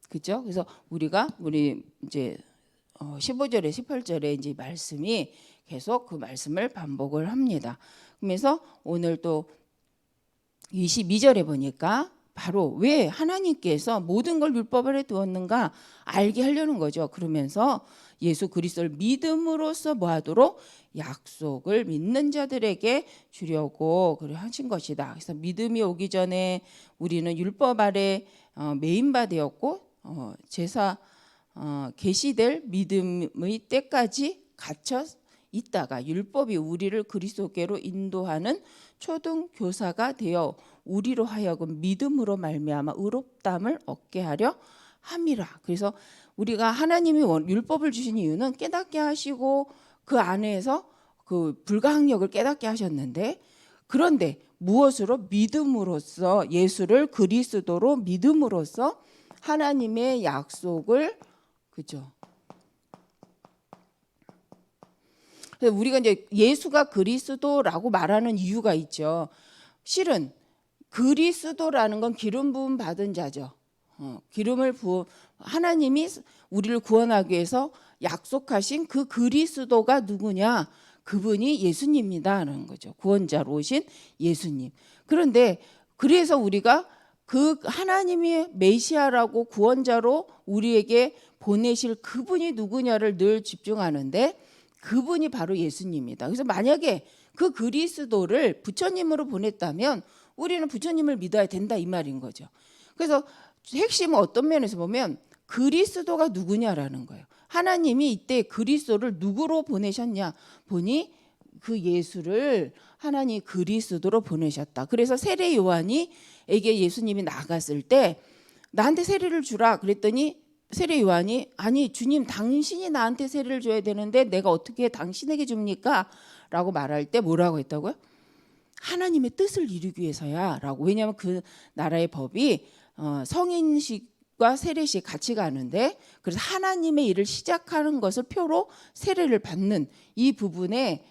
그죠? 그래서 우리 이제 15절에 18절에 이제 말씀이 계속 그 말씀을 반복을 합니다. 그러면서 오늘 또 22절에 보니까 바로 왜 하나님께서 모든 걸 율법 아래 두었는가 알게 하려는 거죠. 그러면서 예수 그리스도를 믿음으로써 뭐하도록 약속을 믿는 자들에게 주려고 그래 하신 것이다. 그래서 믿음이 오기 전에 우리는 율법 아래 매인바 되었고 제사 계시될 믿음의 때까지 갇혀 있다가 율법이 우리를 그리스도께로 인도하는 초등 교사가 되어 우리로 하여금 믿음으로 말미암아 의롭다함을 얻게 하려 함이라. 그래서 우리가 하나님이 율법을 주신 이유는 깨닫게 하시고 그 안에서 그 불가항력을 깨닫게 하셨는데, 그런데 무엇으로? 믿음으로써, 예수를 그리스도로 믿음으로써 하나님의 약속을, 그죠? 그래서 우리가 이제 예수가 그리스도라고 말하는 이유가 있죠. 실은 그리스도라는 건 기름 부음 받은 자죠. 기름을 하나님이 우리를 구원하기 위해서 약속하신 그 그리스도가 누구냐? 그분이 예수님이다라는 거죠. 구원자로 오신 예수님. 그런데 그래서 우리가 그 하나님이 메시아라고 구원자로 우리에게 보내실 그분이 누구냐를 늘 집중하는데, 그분이 바로 예수님이다. 그래서 만약에 그 그리스도를 부처님으로 보냈다면 우리는 부처님을 믿어야 된다 이 말인 거죠. 그래서 핵심은 어떤 면에서 보면 그리스도가 누구냐라는 거예요. 하나님이 이때 그리스도를 누구로 보내셨냐 보니 그 예수를 하나님 그리스도로 보내셨다. 그래서 세례 요한이에게 예수님이 나갔을 때 나한테 세례를 주라 그랬더니 세례 요한이 아니 주님 당신이 나한테 세례를 줘야 되는데 내가 어떻게 당신에게 줍니까? 라고 말할 때 뭐라고 했다고요? 하나님의 뜻을 이루기 위해서야 라고. 왜냐하면 그 나라의 법이 성인식과 세례식 같이 가는데, 그래서 하나님의 일을 시작하는 것을 표로 세례를 받는 이 부분에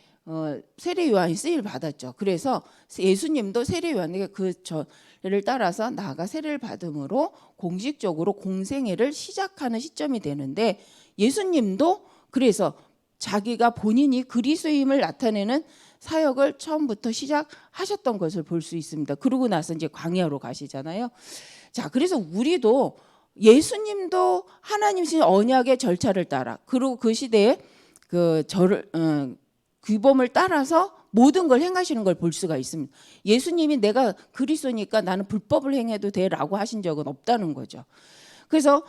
세례 요한이 쓰임을 받았죠. 그래서 예수님도 세례 요한에게 그 전례를 따라서 나아가 세례를 받음으로 공식적으로 공생애를 시작하는 시점이 되는데, 예수님도 그래서 자기가 본인이 그리스도임을 나타내는 사역을 처음부터 시작하셨던 것을 볼 수 있습니다. 그러고 나서 이제 광야로 가시잖아요. 자, 그래서 우리도 예수님도 하나님신 언약의 절차를 따라, 그리고 그 시대에 그 규범을 따라서 모든 걸 행하시는 걸 볼 수가 있습니다. 예수님이 내가 그리스도니까 나는 불법을 행해도 돼라고 하신 적은 없다는 거죠. 그래서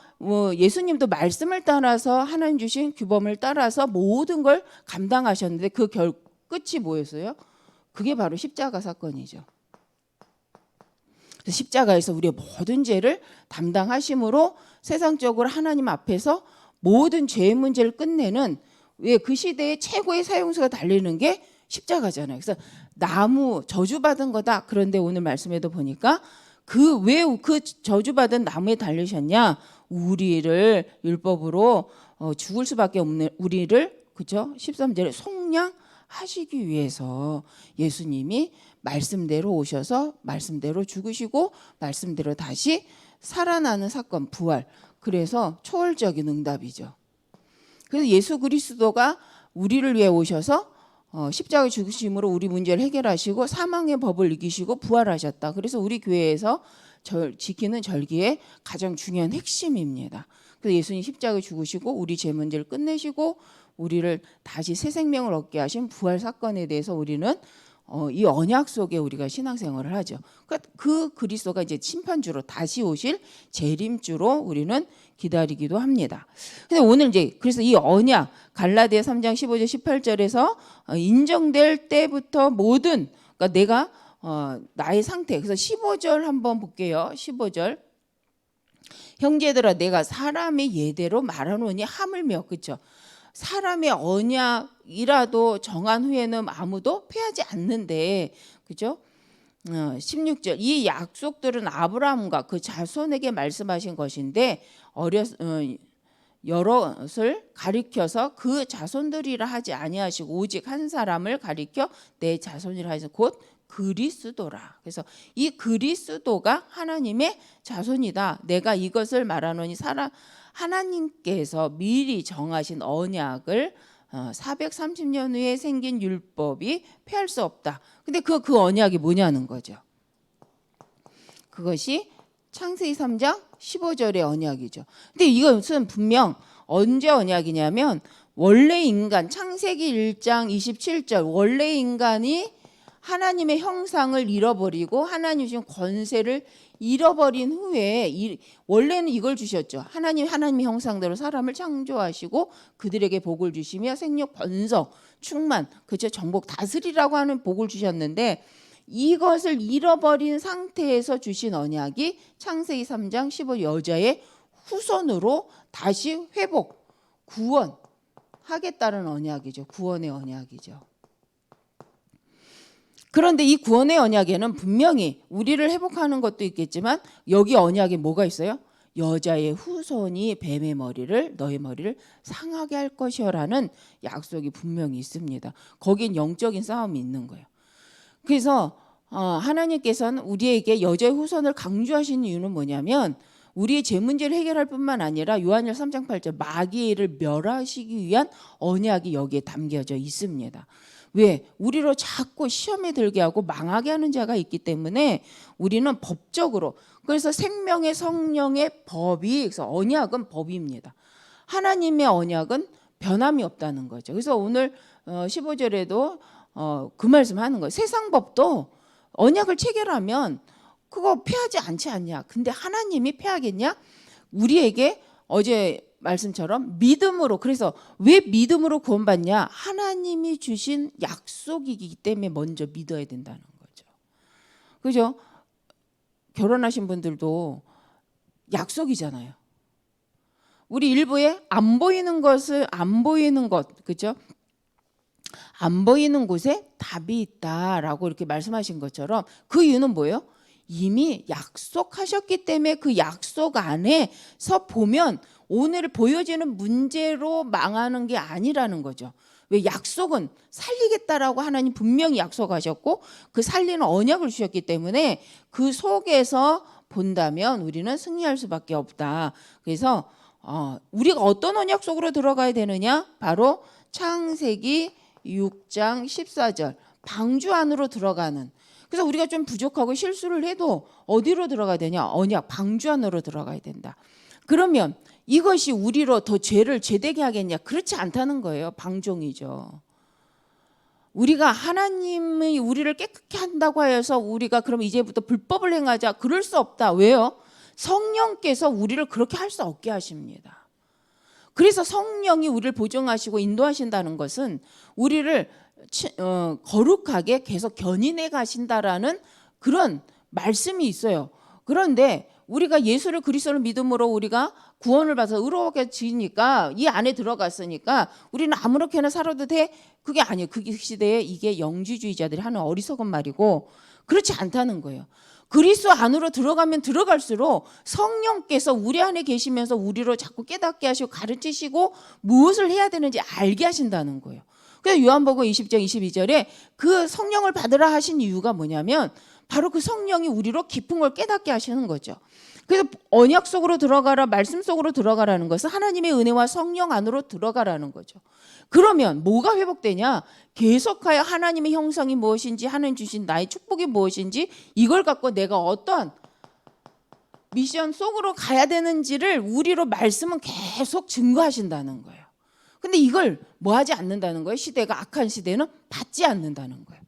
예수님도 말씀을 따라서 하나님 주신 규범을 따라서 모든 걸 감당하셨는데 그 끝이 뭐였어요? 그게 바로 십자가 사건이죠. 십자가에서 우리의 모든 죄를 담당하심으로 세상적으로 하나님 앞에서 모든 죄의 문제를 끝내는, 왜 그 시대의 최고의 사형수가 달리는 게 십자가잖아요. 그래서 나무 저주받은 거다. 그런데 오늘 말씀에도 보니까 왜 그 저주받은 나무에 달리셨냐? 우리를 율법으로 죽을 수밖에 없는 우리를, 그죠? 13절에 속량하시기 위해서 예수님이 말씀대로 오셔서 말씀대로 죽으시고 말씀대로 다시 살아나는 사건, 부활. 그래서 초월적인 응답이죠. 그래서 예수 그리스도가 우리를 위해 오셔서 십자가의 죽으심으로 우리 문제를 해결하시고 사망의 법을 이기시고 부활하셨다. 그래서 우리 교회에서 지키는 절기의 가장 중요한 핵심입니다. 그래서 예수님 십자가에 죽으시고 우리 죄 문제를 끝내시고 우리를 다시 새 생명을 얻게 하신 부활 사건에 대해서 우리는 이 언약 속에 우리가 신앙생활을 하죠. 그러니까 그 그리스도가 이제 심판주로 다시 오실 재림주로 우리는 기다리기도 합니다. 근데 오늘 이제 그래서 이 언약 갈라디아 3장 15절 18절에서 인정될 때부터 모든, 그러니까 내가 나의 상태. 그래서 15절 한번 볼게요. 15절. 형제들아 내가 사람의 예대로 말하노니 하물며, 그렇죠? 사람의 언약이라도 정한 후에는 아무도 패하지 않는데, 그죠? 16절 이 약속들은 아브라함과 그 자손에게 말씀하신 것인데 여럿을 가리켜서 그 자손들이라 하지 아니하시고 오직 한 사람을 가리켜 내 자손이라 하셔서 곧 그리스도라. 그래서 이 그리스도가 하나님의 자손이다. 내가 이것을 말하노니 하나님께서 미리 정하신 언약을 430년 후에 생긴 율법이 폐할 수 없다. 근데 그 언약이 뭐냐는 거죠. 그것이 창세기 3장 15절의 언약이죠. 근데 이것은 분명 언제 언약이냐면 원래 인간 창세기 1장 27절 원래 인간이 하나님의 형상을 잃어버리고 하나님 주신 권세를 잃어버린 후에 원래는 이걸 주셨죠. 하나님의 형상대로 사람을 창조하시고 그들에게 복을 주시며 생육 번성 충만 그죠 정복 다스리라고 하는 복을 주셨는데 이것을 잃어버린 상태에서 주신 언약이 창세기 3장 15 여자의 후손으로 다시 회복 구원하겠다는 언약이죠. 구원의 언약이죠. 그런데 이 구원의 언약에는 분명히 우리를 회복하는 것도 있겠지만 여기 언약에 뭐가 있어요? 여자의 후손이 뱀의 머리를 너의 머리를 상하게 할 것이여라는 약속이 분명히 있습니다. 거긴 영적인 싸움이 있는 거예요. 그래서 하나님께서는 우리에게 여자의 후손을 강조하시는 이유는 뭐냐면 우리의 죄 문제를 해결할 뿐만 아니라 요한일서 3장 8절 마귀를 멸하시기 위한 언약이 여기에 담겨져 있습니다. 왜? 우리로 자꾸 시험에 들게 하고 망하게 하는 자가 있기 때문에 우리는 법적으로 그래서 생명의 성령의 법이 그래서 언약은 법입니다. 하나님의 언약은 변함이 없다는 거죠. 그래서 오늘 15절에도 그 말씀하는 거예요. 세상 법도 언약을 체결하면 그거 폐하지 않지 않냐. 근데 하나님이 폐하겠냐? 우리에게 어제 말씀처럼 믿음으로 그래서 왜 믿음으로 구원받냐? 하나님이 주신 약속이기 때문에 먼저 믿어야 된다는 거죠. 그죠? 결혼하신 분들도 약속이잖아요. 우리 일부에 안 보이는 것을 안 보이는 것 그죠? 안 보이는 곳에 답이 있다라고 이렇게 말씀하신 것처럼 그 이유는 뭐예요? 이미 약속하셨기 때문에 그 약속 안에서 보면 오늘 보여지는 문제로 망하는 게 아니라는 거죠. 왜? 약속은 살리겠다라고 하나님 분명히 약속하셨고 그 살리는 언약을 주셨기 때문에 그 속에서 본다면 우리는 승리할 수밖에 없다. 그래서 우리가 어떤 언약 속으로 들어가야 되느냐? 바로 창세기 6장 14절 방주 안으로 들어가는. 그래서 우리가 좀 부족하고 실수를 해도 어디로 들어가야 되냐? 언약 방주 안으로 들어가야 된다. 그러면 이것이 우리로 더 죄를 죄되게 하겠냐? 그렇지 않다는 거예요. 방종이죠. 우리가 하나님이 우리를 깨끗게 한다고 하여서 우리가 그럼 이제부터 불법을 행하자. 그럴 수 없다. 왜요? 성령께서 우리를 그렇게 할 수 없게 하십니다. 그래서 성령이 우리를 보증하시고 인도하신다는 것은 우리를 거룩하게 계속 견인해 가신다라는 그런 말씀이 있어요. 그런데 우리가 예수를 그리스도를 믿음으로 우리가 구원을 받아서 의롭게 지니까 이 안에 들어갔으니까 우리는 아무렇게나 살아도 돼? 그게 아니에요. 그 시대에 이게 영지주의자들이 하는 어리석은 말이고 그렇지 않다는 거예요. 그리스도 안으로 들어가면 들어갈수록 성령께서 우리 안에 계시면서 우리로 자꾸 깨닫게 하시고 가르치시고 무엇을 해야 되는지 알게 하신다는 거예요. 그래서 요한복음 20장 22절에 그 성령을 받으라 하신 이유가 뭐냐면 바로 그 성령이 우리로 깊은 걸 깨닫게 하시는 거죠. 그래서 언약 속으로 들어가라, 말씀 속으로 들어가라는 것은 하나님의 은혜와 성령 안으로 들어가라는 거죠. 그러면 뭐가 회복되냐? 계속하여 하나님의 형상이 무엇인지, 하나님 주신 나의 축복이 무엇인지 이걸 갖고 내가 어떤 미션 속으로 가야 되는지를 우리로 말씀은 계속 증거하신다는 거예요. 근데 이걸 뭐 하지 않는다는 거예요? 시대가 악한 시대는 받지 않는다는 거예요.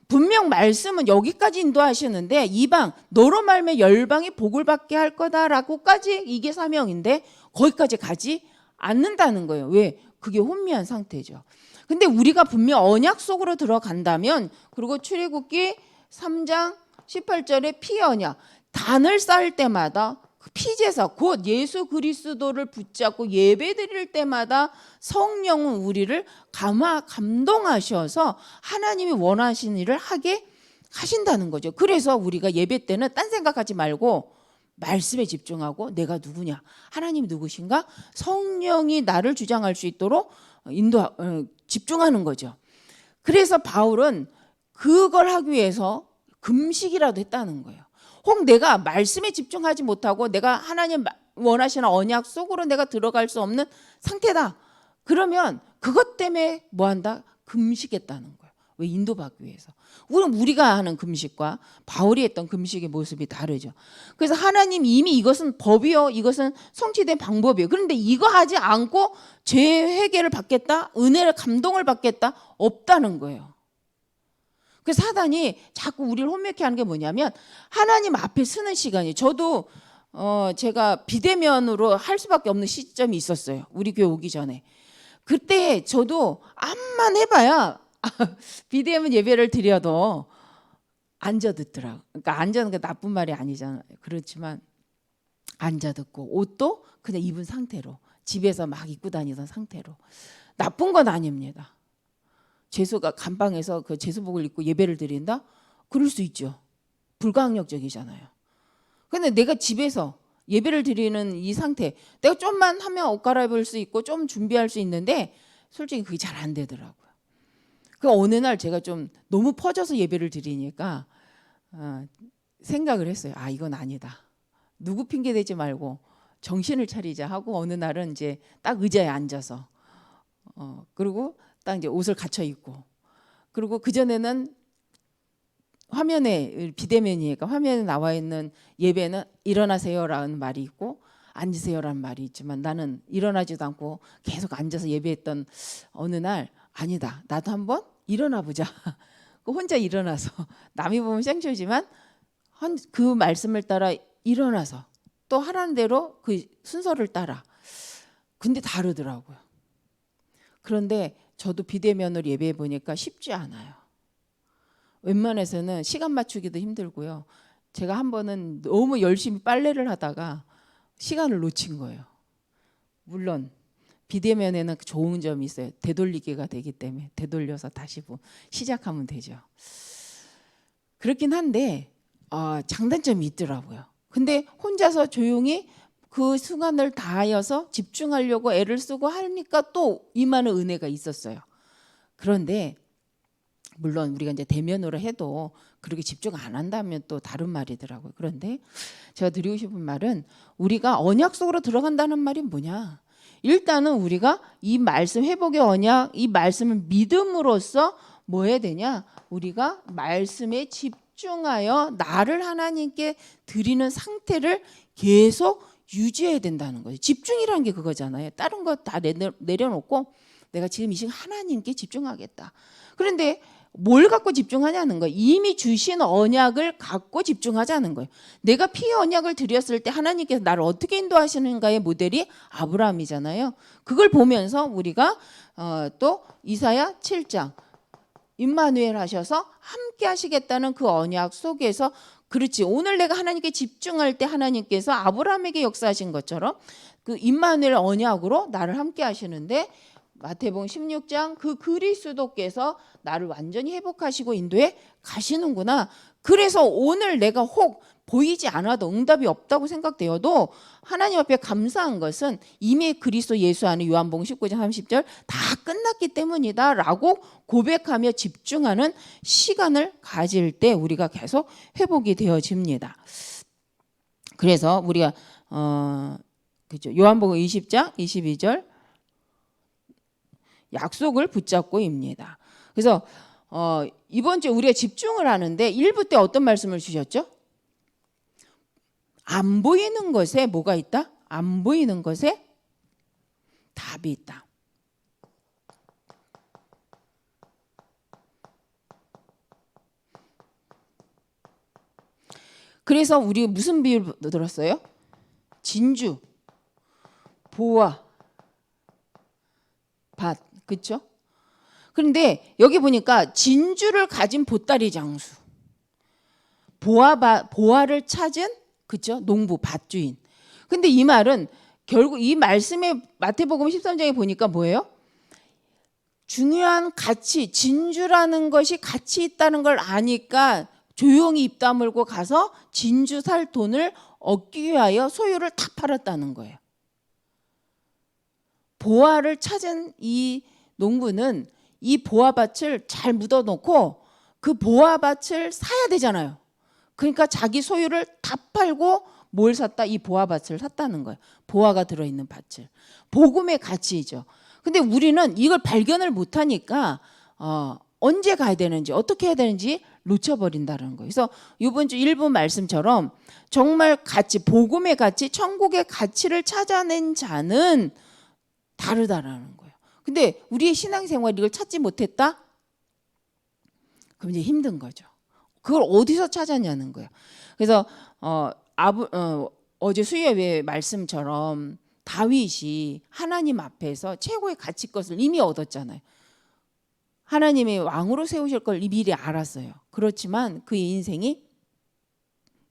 분명 말씀은 여기까지 인도하시는데 이방 너로 말미암아 열방이 복을 받게 할 거다라고까지 이게 사명인데 거기까지 가지 않는다는 거예요. 왜? 그게 혼미한 상태죠. 근데 우리가 분명 언약 속으로 들어간다면 그리고 출애굽기 3장 18절에 피 언약 단을 쌓을 때마다 피제사 곧 예수 그리스도를 붙잡고 예배드릴 때마다 성령은 우리를 감동하셔서 하나님이 원하시는 일을 하게 하신다는 거죠. 그래서 우리가 예배 때는 딴 생각하지 말고 말씀에 집중하고 내가 누구냐, 하나님이 누구신가, 성령이 나를 주장할 수 있도록 집중하는 거죠. 그래서 바울은 그걸 하기 위해서 금식이라도 했다는 거예요. 혹 내가 말씀에 집중하지 못하고 내가 하나님 원하시는 언약 속으로 내가 들어갈 수 없는 상태다. 그러면 그것 때문에 뭐 한다? 금식했다는 거예요. 왜? 인도받기 위해서. 우리가 하는 금식과 바울이 했던 금식의 모습이 다르죠. 그래서 하나님 이미 이것은 법이요, 이것은 성취된 방법이요. 그런데 이거 하지 않고 죄 회개를 받겠다, 은혜를 감동을 받겠다, 없다는 거예요. 그래서 사단이 자꾸 우리를 혼미케 하는 게 뭐냐면 하나님 앞에 서는 시간이, 저도 제가 비대면으로 할 수밖에 없는 시점이 있었어요. 우리 교회 오기 전에. 그때 저도 암만 해봐야 비대면 예배를 드려도 앉아 듣더라고. 그러니까 앉아 듣는 게 나쁜 말이 아니잖아요. 그렇지만 앉아 듣고 옷도 그냥 입은 상태로, 집에서 막 입고 다니던 상태로. 나쁜 건 아닙니다. 재수가 감방에서 그 재수복을 입고 예배를 드린다? 그럴 수 있죠. 불가항력적이잖아요. 근데 내가 집에서 예배를 드리는 이 상태, 내가 좀만 하면 옷 갈아입을 수 있고 좀 준비할 수 있는데 솔직히 그게 잘 안 되더라고요. 그 어느 날 제가 좀 너무 퍼져서 예배를 드리니까 생각을 했어요. 아, 이건 아니다. 누구 핑계 대지 말고 정신을 차리자 하고 어느 날은 이제 딱 의자에 앉아서 그리고 딱 이제 옷을 갖춰 입고, 그리고 그 전에는 화면에, 비대면이니까 화면에 나와 있는 예배는 일어나세요라는 말이 있고 앉으세요라는 말이 있지만 나는 일어나지도 않고 계속 앉아서 예배했던 어느 날, 아니다, 나도 한번 일어나 보자. 혼자 일어나서 남이 보면 생쇼지만 그 말씀을 따라 일어나서 또 하라는 대로 그 순서를 따라. 근데 다르더라고요. 그런데 저도 비대면으로 예배해 보니까 쉽지 않아요. 웬만해서는 시간 맞추기도 힘들고요. 제가 한 번은 너무 열심히 빨래를 하다가 시간을 놓친 거예요. 물론 비대면에는 좋은 점이 있어요. 되돌리기가 되기 때문에 되돌려서 다시 시작하면 되죠. 그렇긴 한데 장단점이 있더라고요. 근데 혼자서 조용히 그 순간을 다하여서 집중하려고 애를 쓰고 하니까 또 임하는 은혜가 있었어요. 그런데 물론 우리가 이제 대면으로 해도 그렇게 집중 안 한다면 또 다른 말이더라고요. 그런데 제가 드리고 싶은 말은, 우리가 언약 속으로 들어간다는 말이 뭐냐? 일단은 우리가 이 말씀, 회복의 언약, 이 말씀을 믿음으로써 뭐 해야 되냐? 우리가 말씀에 집중하여 나를 하나님께 드리는 상태를 계속 유지해야 된다는 거예요. 집중이라는 게 그거잖아요. 다른 거 다 내려놓고 내가 지금 이 시간 하나님께 집중하겠다. 그런데 뭘 갖고 집중하냐는 거예요. 이미 주신 언약을 갖고 집중하자는 거예요. 내가 피의 언약을 드렸을 때 하나님께서 나를 어떻게 인도하시는가의 모델이 아브라함이잖아요. 그걸 보면서 우리가 또 이사야 7장 임마누엘 하셔서 함께 하시겠다는 그 언약 속에서, 그렇지, 오늘 내가 하나님께 집중할 때 하나님께서 아브라함에게 역사하신 것처럼 그 임마누엘 언약으로 나를 함께 하시는데, 마태복음 16장 그 그리스도께서 나를 완전히 회복하시고 인도에 가시는구나. 그래서 오늘 내가 혹 보이지 않아도, 응답이 없다고 생각되어도 하나님 앞에 감사한 것은 이미 그리스도 예수 안에, 요한복음 19장 30절 다 끝났기 때문이다 라고 고백하며 집중하는 시간을 가질 때 우리가 계속 회복이 되어집니다. 그래서 우리가 그죠, 요한복음 20장 22절 약속을 붙잡고입니다. 그래서 이번 주에 우리가 집중을 하는데 1부 때 어떤 말씀을 주셨죠? 안 보이는 것에 뭐가 있다? 안 보이는 것에 답이 있다. 그래서 우리 무슨 비유를 들었어요? 진주, 보화, 밭, 그렇죠? 그런데 여기 보니까 진주를 가진 보따리 장수, 보화를 찾은, 그렇죠? 농부, 밭주인. 근데 이 말은 결국 이 말씀에 마태복음 13장에 보니까 뭐예요? 중요한 가치, 진주라는 것이 가치 있다는 걸 아니까 조용히 입 다물고 가서 진주 살 돈을 얻기 위하여 소유를 다 팔았다는 거예요. 보화를 찾은 이 농부는 이 보화밭을 잘 묻어놓고 그 보화밭을 사야 되잖아요. 그러니까 자기 소유를 다 팔고 뭘 샀다? 이 보화밭을 샀다는 거예요. 보화가 들어있는 밭을. 복음의 가치이죠. 근데 우리는 이걸 발견을 못하니까 언제 가야 되는지 어떻게 해야 되는지 놓쳐버린다는 거예요. 그래서 이번 주 1부 말씀처럼 정말 가치, 복음의 가치, 천국의 가치를 찾아낸 자는 다르다라는 거예요. 근데 우리의 신앙생활 이걸 찾지 못했다? 그럼 이제 힘든 거죠. 그걸 어디서 찾았냐는 거예요. 그래서 어제 수요예배 말씀처럼 다윗이 하나님 앞에서 최고의 가치 것을 이미 얻었잖아요. 하나님이 왕으로 세우실 걸 미리 알았어요. 그렇지만 그의 인생이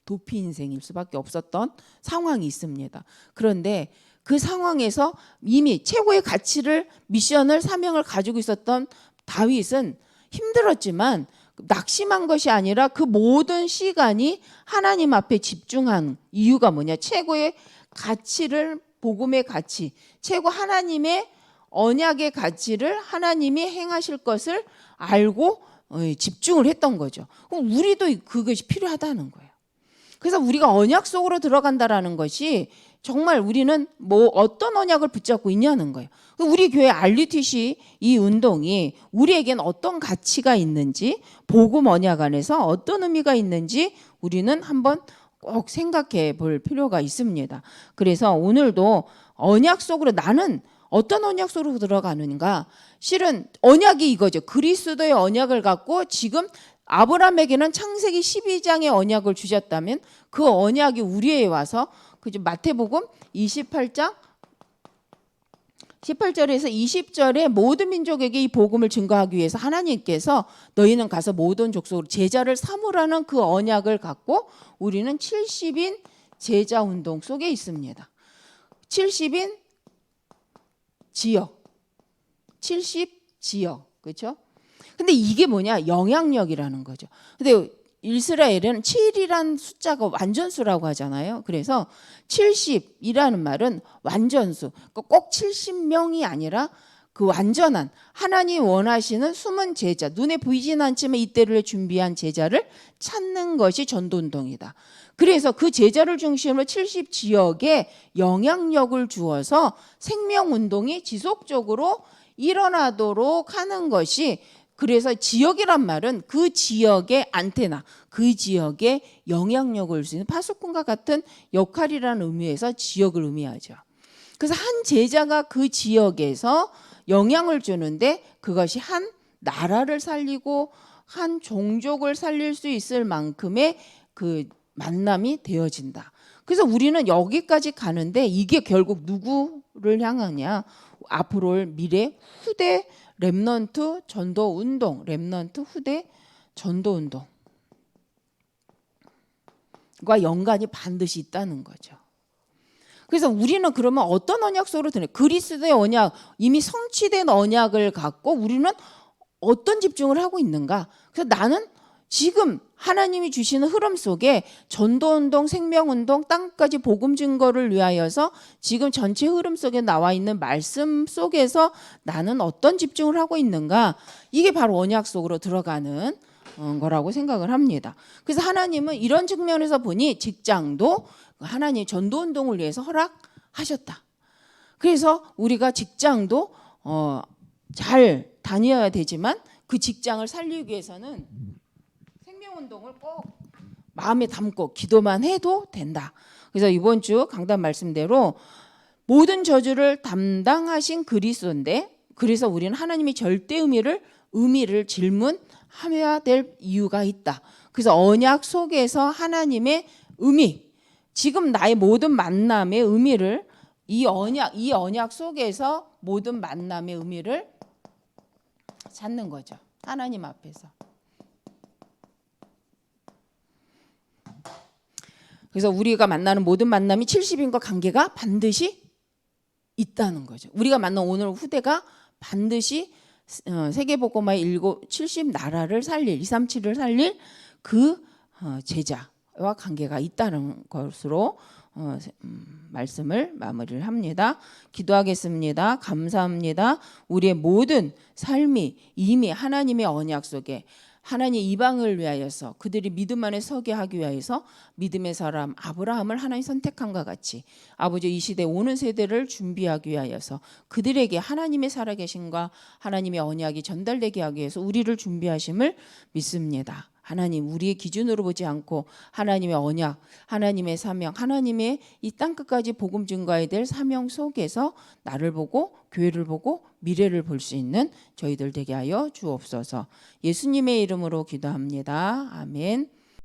도피 인생일 수밖에 없었던 상황이 있습니다. 그런데 그 상황에서 이미 최고의 가치를, 미션을, 사명을 가지고 있었던 다윗은 힘들었지만 낙심한 것이 아니라 그 모든 시간이 하나님 앞에 집중한 이유가 뭐냐? 최고의 가치를, 복음의 가치, 최고 하나님의 언약의 가치를 하나님이 행하실 것을 알고 집중을 했던 거죠. 그럼 우리도 그것이 필요하다는 거예요. 그래서 우리가 언약 속으로 들어간다라는 것이 정말 우리는 뭐 어떤 언약을 붙잡고 있냐는 거예요. 우리 교회 RUTC 이 운동이 우리에겐 어떤 가치가 있는지, 복음 언약 안에서 어떤 의미가 있는지 우리는 한번 꼭 생각해 볼 필요가 있습니다. 그래서 오늘도 언약 속으로, 나는 어떤 언약 속으로 들어가는가? 실은 언약이 이거죠. 그리스도의 언약을 갖고 지금 아브라함에게는 창세기 12장의 언약을 주셨다면 그 언약이 우리에 와서 그죠? 마태복음 28장 18절에서 20절에 모든 민족에게 이 복음을 증거하기 위해서 하나님께서 너희는 가서 모든 족속으로 제자를 삼으라는 그 언약을 갖고 우리는 70인 제자 운동 속에 있습니다. 70인 지역, 70지역, 그렇죠? 근데 이게 뭐냐? 영향력이라는 거죠. 근데 이스라엘은 7이란 숫자가 완전수라고 하잖아요. 그래서 70이라는 말은 완전수. 꼭 70명이 아니라 그 완전한 하나님 원하시는 숨은 제자, 눈에 보이진 않지만 이때를 준비한 제자를 찾는 것이 전도운동이다. 그래서 그 제자를 중심으로 70지역에 영향력을 주어서 생명운동이 지속적으로 일어나도록 하는 것이, 그래서 지역이란 말은 그 지역의 안테나, 그 지역에 영향력을 줄 수 있는 파수꾼과 같은 역할이라는 의미에서 지역을 의미하죠. 그래서 한 제자가 그 지역에서 영향을 주는데 그것이 한 나라를 살리고 한 종족을 살릴 수 있을 만큼의 그 만남이 되어진다. 그래서 우리는 여기까지 가는데 이게 결국 누구를 향하냐? 앞으로 올 미래 후대 렘넌트 전도 운동, 렘넌트 후대 전도 운동과 연관이 반드시 있다는 거죠. 그래서 우리는 그러면 어떤 언약 속으로 드는, 그리스도의 언약, 이미 성취된 언약을 갖고 우리는 어떤 집중을 하고 있는가? 그래서 나는 지금 하나님이 주시는 흐름 속에 전도운동, 생명운동, 땅까지 복음 증거를 위하여서 지금 전체 흐름 속에 나와 있는 말씀 속에서 나는 어떤 집중을 하고 있는가? 이게 바로 언약 속으로 들어가는 거라고 생각을 합니다. 그래서 하나님은 이런 측면에서 보니 직장도 하나님 전도운동을 위해서 허락하셨다. 그래서 우리가 직장도 잘 다녀야 되지만 그 직장을 살리기 위해서는 생명운동을 꼭 마음에 담고 기도만 해도 된다. 그래서 이번 주 강단 말씀대로 모든 저주를 담당하신 그리스도인데, 그래서 우리는 하나님의 절대 의미를 질문해야 될 이유가 있다. 그래서 언약 속에서 하나님의 의미, 지금 나의 모든 만남의 의미를 이 언약 속에서 모든 만남의 의미를 찾는 거죠. 하나님 앞에서. 그래서 우리가 만나는 모든 만남이 70인과 관계가 반드시 있다는 거죠. 우리가 만난 오늘 후대가 반드시 세계복음화의 70 나라를 살릴, 237을 살릴 그 제자, 관계가 있다는 것으로 말씀을 마무리를 합니다. 기도하겠습니다. 감사합니다. 우리의 모든 삶이 이미 하나님의 언약 속에 하나님 이방을 위하여서 그들이 믿음 안에 서게 하기 위하여서 믿음의 사람 아브라함을 하나님 선택함과 같이 아버지 이 시대 오는 세대를 준비하기 위하여서 그들에게 하나님의 살아계심과 하나님의 언약이 전달되게 하기 위해서 우리를 준비하심을 믿습니다. 하나님 우리의 기준으로 보지 않고 하나님의 언약, 하나님의 사명, 하나님의 이 땅끝까지 복음 증거해야 될 사명 속에서 나를 보고 교회를 보고 미래를 볼 수 있는 저희들 되게 하여 주옵소서. 예수님의 이름으로 기도합니다. 아멘.